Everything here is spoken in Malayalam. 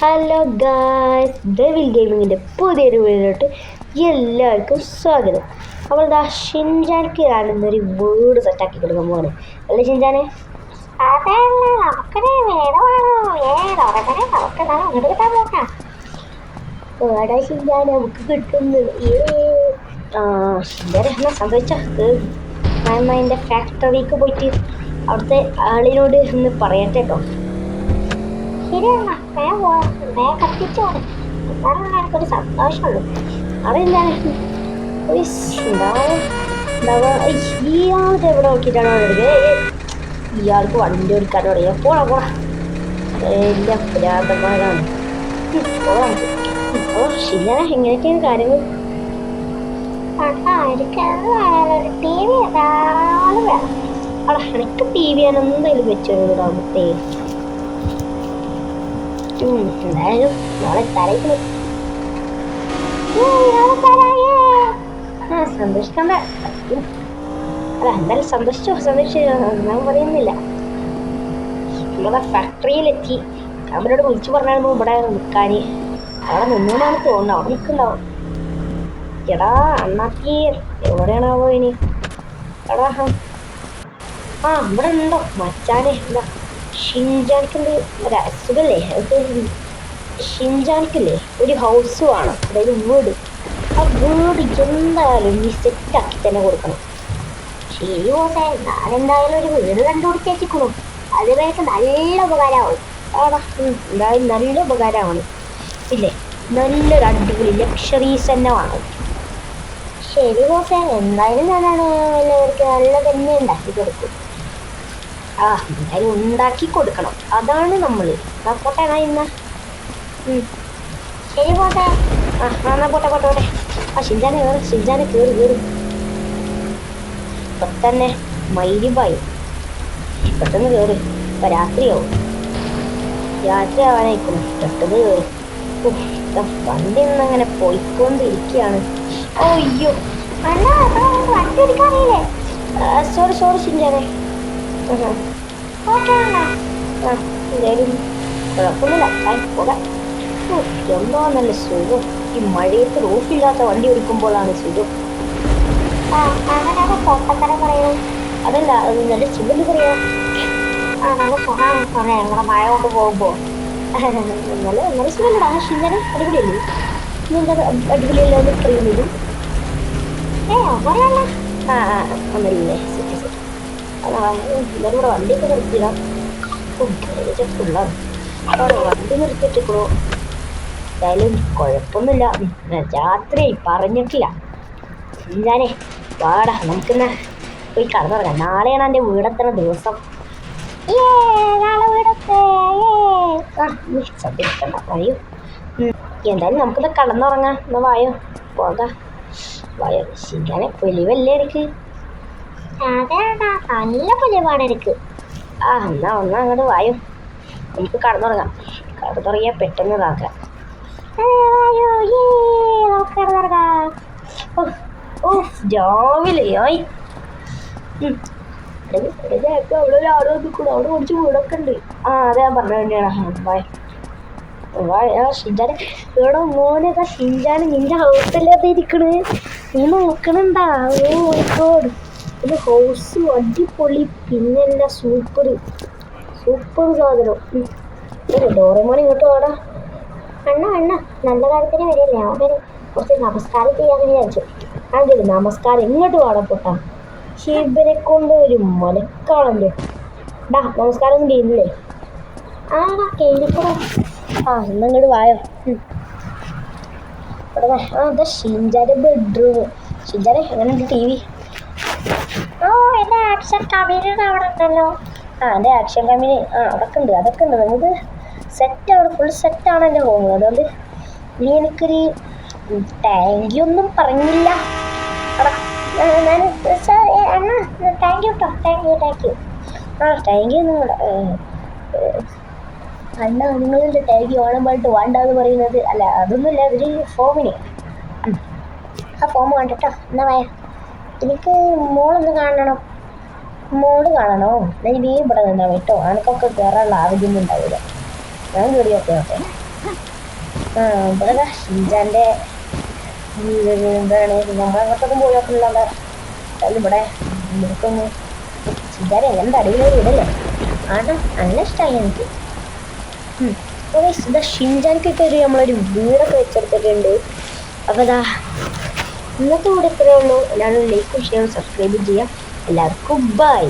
ഹലോ ഗായ്സ്, ഡെവിൽ ഗെയിമിങ്ങിൻ്റെ പുതിയൊരു വീഡിയോയിലോട്ട് എല്ലാവർക്കും സ്വാഗതം. അപ്പോൾ ദാ ഷിൻജാൻക്ക് ഞാനിന്നൊരു വീട് സെറ്റാക്കി കൊടുക്കാൻ പോവാണ്. അല്ലേ ഷിൻജാനെ? വേടാ ഷിൻജാൻ, നമുക്ക് കിട്ടുന്നു. ഷിൻജാനെ എന്നാ സംഭവിച്ച ഞാൻ എൻ്റെ ഫാക്ടറിക്ക് പോയിട്ട് അവിടുത്തെ ആളിനോട് ഒന്ന് പറയട്ടെ കേട്ടോ. എനിക്കൊരു സന്തോഷമുള്ളൂ. അതെന്താണ് ഇയാൾക്ക് എവിടെ നോക്കിയിട്ടാണോ ഇയാൾക്ക് വണ്ടി ഓടിക്കാൻ പറയാം. പോണ എല്ലാ പുരാതന്മാരാണ്. ശരിയാണ്. എങ്ങനെയൊക്കെയാണ് കാര്യങ്ങൾ? എനിക്ക് ടി വി ഞാൻ എന്തായാലും വെച്ചോടാമത്തേ. എന്തായാലും നാളെ തലയ്ക്ക് സന്തോഷിക്കണ്ട. അല്ല എന്തായാലും സന്തോഷിച്ചു ഞാൻ പറയുന്നില്ല. നമ്മളെ ഫാക്ടറിയിലെത്തി. അവരോട് വിളിച്ചു പറഞ്ഞായിരുന്നു ഇവിടെ നിൽക്കാൻ. അവിടെ നിന്നാണ് തോന്നുന്നത്. അവിടെ നിൽക്കുന്നുണ്ടാവും. എടാ അണ്ണാത്തി എവിടെയാണാവോ ഇനി? എടാ ഇവിടെ ഉണ്ടോ മച്ചാനെ? എന്താ ഷിൻജാൻക്കിൻ്റെ ഒരു അസുഖല്ലേ? ഷിൻജാൻക്കില്ലേ ഒരു ഹൗസ് വേണം, അതായത് വീട്. ആ വീട് എന്തായാലും ഈ സെറ്റാക്കി തന്നെ കൊടുക്കണം. ശരി പോട്ടെ, ഞാനെന്തായാലും ഒരു വീട് കണ്ടുപിടിച്ചേച്ചിക്കണു. അതുവരെയൊക്കെ നല്ല ഉപകാരമാവും. എന്തായാലും നല്ല ഉപകാരമാണ്. ഇല്ലേ, നല്ലൊരു അടിപൊളി ലക്ഷറീസ് തന്നെ വേണം. ശരി പോട്ടെ, എന്തായാലും ഞാനാണ് എല്ലാവർക്കും നല്ല തന്നെ ഉണ്ടാക്കി കൊടുക്കും. എന്തായാലും ഉണ്ടാക്കി കൊടുക്കണം, അതാണ് നമ്മൾ. പോട്ടെ ഇന്ന്. ശരി പോട്ടെ. എന്നാ പോട്ടെ. ഷിൻജാനെ കയറി. ഇപ്പൊ തന്നെ മൈരിബായി. പെട്ടെന്ന് കയറി. ഇപ്പൊ രാത്രിയാവും. രാത്രി ആവാനായിരിക്കും. പെട്ടെന്ന് കയറി. വണ്ടി ഒന്നങ്ങനെ പോയിക്കൊണ്ടിരിക്കുകയാണ്. അയ്യോ വണ്ടി എടുക്കാറില്ലേ? സോറി ഷിൻജാനെ. എന്തായാലും കുഴപ്പമൊന്നുമില്ല. പോകാം. എന്തോ നല്ല സുഖം. ഈ മഴയത്ത് റൂഫില്ലാത്ത വണ്ടി ഓടിക്കുമ്പോഴാണ് സുഖം. അതല്ല, അത് നല്ല സുഖം പറയാ. മഴ കൊണ്ട് പോകുമ്പോ നല്ല സുഖമല്ലടാ ഷിൻജാനെ. അടിപൊളിയല്ലേ? നീ എന്താ അടിപൊളിയല്ലാന്ന് പറയുന്നത്? ഒന്നല്ലേ എല്ലാവരും കൂടെ വണ്ടിയൊക്കെ നിർത്തിയിടാം. ഫുള്ളാണ് അവിടെ വണ്ടി നിർത്തിയിട്ടിക്കണോ. എന്തായാലും കുഴപ്പമൊന്നുമില്ല. രാത്രി പറഞ്ഞിട്ടില്ല. ഷിൻജാനെ വാടാ, നമുക്കിന്ന് പോയി കടന്നുറങ്ങാം. നാളെയാണ് എൻ്റെ വീടെത്തണ ദിവസം. ശ്രദ്ധിക്കണ്ട വായോ. എന്തായാലും നമുക്കിന്ന് കടന്നുറങ്ങാം. എന്നാ വായോ, പോകാം. വായോ ഷിൻജാനെ. പൊലിവല്ലേ എനിക്ക്? നല്ല പൊലിവാണ് എനിക്ക്. എന്നാ അങ്ങോട്ട് വായോ, നമുക്ക് കടന്നുറങ്ങാം. കടന്നുറങ്ങിയാൽ പെട്ടെന്ന് ഇതാക്കാം. രാവിലെയായി. അവിടെ ആരോ നിൽക്കണം. അവിടെ കുറച്ച് വീടൊക്കെ ഉണ്ട്. അതെ ഞാൻ പറഞ്ഞ വേണ്ടിയാണ്. ഷിൻജാനെ ഇവിടെ മോനൊക്കെ ഷിൻജാന് നിന്റെ ഹൗസല്ലാതെ ഇരിക്കണ്. നീ നോക്കണണ്ടാ? ഓ മൈ ഗോഡ്, ഇത് ഹൗസ് അടിപൊളി. പിന്നെന്താ സൂപ്പർ സാധനം. ഡോറേമോൻ ഇങ്ങോട്ട് വാടാ. അണ്ണ നല്ല കാര്യത്തിന് വരില്ലേ? അവര് കുറച്ച് നമസ്കാരം ചെയ്യാന്ന് വിചാരിച്ചു. അങ്ങനെ നമസ്കാരം ഇങ്ങോട്ട് വാടാ പൊട്ടാ. ശിവനെ കൊണ്ട് ഒരു മലക്കാണല്ലോ. നമസ്കാരം ഒന്നും ചെയ്യുന്നില്ലേ? കേൾക്കൂടാ. ഇന്നങ്ങോട്ട് വായോ. അതാ ഷിൻജാന്റെ ബെഡ്റൂം. ഷിൻജാനെ എങ്ങനെയുണ്ട് ടി വി? എൻ്റെ ആക്ഷൻ കമ്പനി അവിടെ ഉണ്ടല്ലോ. എൻ്റെ ആക്ഷൻ കമ്പനി അതൊക്കെ ഉണ്ട്. നമുക്ക് സെറ്റാണ്, ഫുൾ സെറ്റാണ് എൻ്റെ ഹോം. അതുകൊണ്ട് നീ എനിക്കൊരു താങ്ക് യു ഒന്നും പറഞ്ഞില്ല. അണ്ണാ താങ്ക് യു കേട്ടോ. Thank you. താങ്ക് യു നിങ്ങളുടെ അണ്ണ. നിങ്ങളുടെ താങ്ക് യു ഓണമായിട്ട് വേണ്ടാന്ന് പറയുന്നത് അല്ല, അതൊന്നുമില്ല. ഒരു ഫോമിന് ആ ഫോം വേണ്ടട്ടോ. എന്നാ വായ, എനിക്ക് മോളൊന്ന് കാണണം. നീ ഇവിടെ നിന്നാ കേട്ടോ. എനിക്കൊക്കെ കയറാനുള്ള ആവശ്യമൊന്നും ഉണ്ടാവില്ല. ഞാൻ കയറിയൊക്കെ ഇവിടെ ഷിൻജാൻ്റെ എന്താണ് നമ്മളങ്ങോട്ടൊന്നും പോയി നോക്കുന്നില്ല. ഇവിടെ നമുക്കൊന്ന് ഷിൻജാൻ എങ്ങനെ അടിപൊളി ഇടല്ലേ ആണ്. നല്ല ഇഷ്ടമായി എനിക്ക്. ഇതാ ഷിൻജാൻക്കൊക്കെ നമ്മളൊരു വീടൊക്കെ വെച്ചെടുത്തിട്ടുണ്ട്. അപ്പോൾ ഇതാ ഇന്നത്തെ കൂടെ ഇത്രയേ ഉള്ളൂ. എല്ലാവരും ലൈക്കും ഷെയറും സബ്സ്ക്രൈബും ചെയ്യാം. എല്ലാവർക്കും ബൈ.